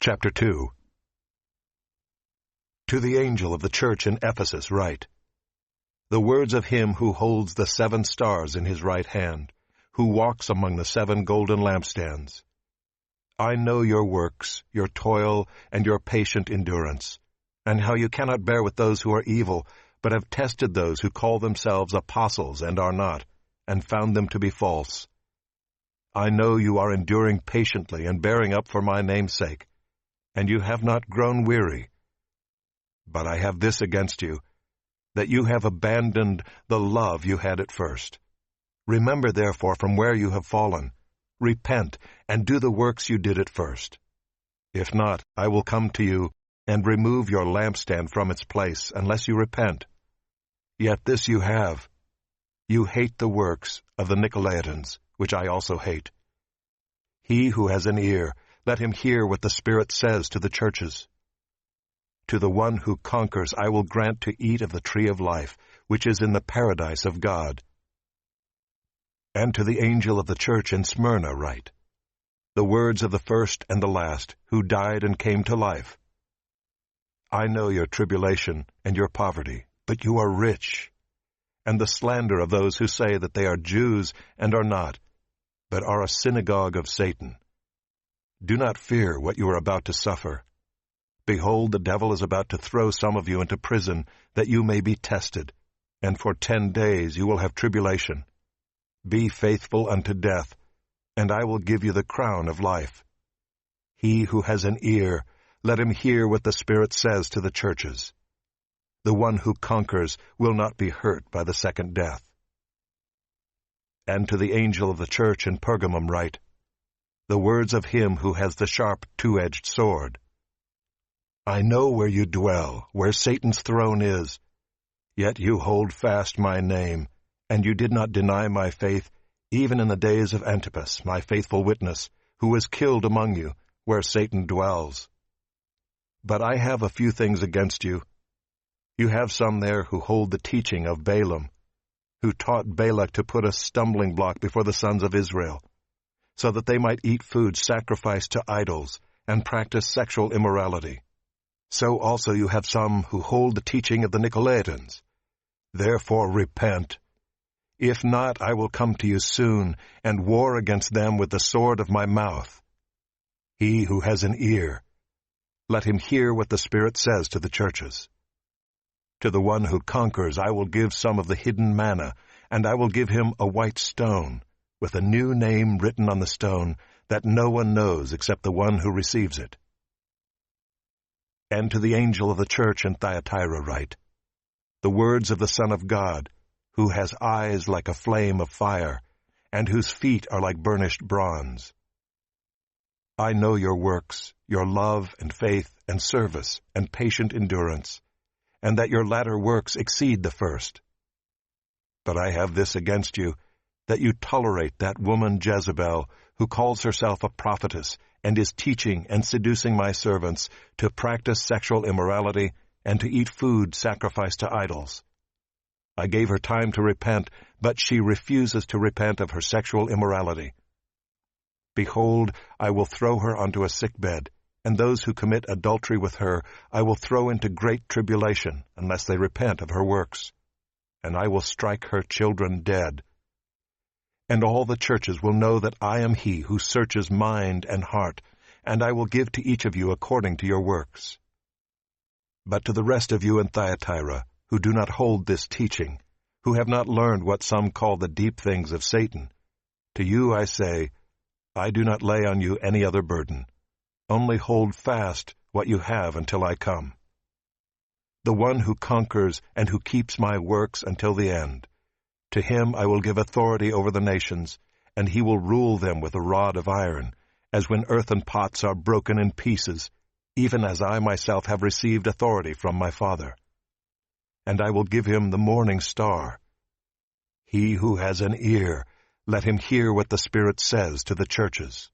Chapter 2. To the angel of the church in Ephesus write, the words of him who holds the 7 stars in his right hand, who walks among the 7 golden lampstands. I know your works, your toil, and your patient endurance, and how you cannot bear with those who are evil, but have tested those who call themselves apostles and are not, and found them to be false. I know you are enduring patiently and bearing up for my name's sake, and you have not grown weary. But I have this against you, that you have abandoned the love you had at first. Remember therefore from where you have fallen. Repent, and do the works you did at first. If not, I will come to you, and remove your lampstand from its place, unless you repent. Yet this you have. You hate the works of the Nicolaitans, which I also hate. He who has an ear, let him hear what the Spirit says to the churches. To the one who conquers I will grant to eat of the tree of life, which is in the paradise of God. And to the angel of the church in Smyrna write, the words of the first and the last, who died and came to life. I know your tribulation and your poverty, but you are rich, and the slander of those who say that they are Jews and are not, but are a synagogue of Satan. Do not fear what you are about to suffer. Behold, the devil is about to throw some of you into prison, that you may be tested, and for 10 days you will have tribulation. Be faithful unto death, and I will give you the crown of life. He who has an ear, let him hear what the Spirit says to the churches. The one who conquers will not be hurt by the second death. And to the angel of the church in Pergamum write, the words of him who has the sharp 2-edged sword. I know where you dwell, where Satan's throne is. Yet you hold fast my name, and you did not deny my faith, even in the days of Antipas, my faithful witness, who was killed among you, where Satan dwells. But I have a few things against you. You have some there who hold the teaching of Balaam, who taught Balak to put a stumbling block before the sons of Israel, so that they might eat food sacrificed to idols and practice sexual immorality. So also you have some who hold the teaching of the Nicolaitans. Therefore repent. If not, I will come to you soon, and war against them with the sword of my mouth. He who has an ear, let him hear what the Spirit says to the churches. To the one who conquers I will give some of the hidden manna, and I will give him a white stone, with a new name written on the stone, that no one knows except the one who receives it. And to the angel of the church in Thyatira write, the words of the Son of God, who has eyes like a flame of fire, and whose feet are like burnished bronze. I know your works, your love and faith and service and patient endurance, and that your latter works exceed the first. But I have this against you, that you tolerate that woman Jezebel, who calls herself a prophetess, and is teaching and seducing my servants to practice sexual immorality and to eat food sacrificed to idols. I gave her time to repent, but she refuses to repent of her sexual immorality. Behold, I will throw her onto a sickbed, and those who commit adultery with her I will throw into great tribulation, unless they repent of her works. And I will strike her children dead. And all the churches will know that I am he who searches mind and heart, and I will give to each of you according to your works. But to the rest of you in Thyatira, who do not hold this teaching, who have not learned what some call the deep things of Satan, to you I say, I do not lay on you any other burden. Only hold fast what you have until I come. The one who conquers and who keeps my works until the end, to him I will give authority over the nations, and he will rule them with a rod of iron, as when earthen pots are broken in pieces, even as I myself have received authority from my Father. And I will give him the morning star. He who has an ear, let him hear what the Spirit says to the churches.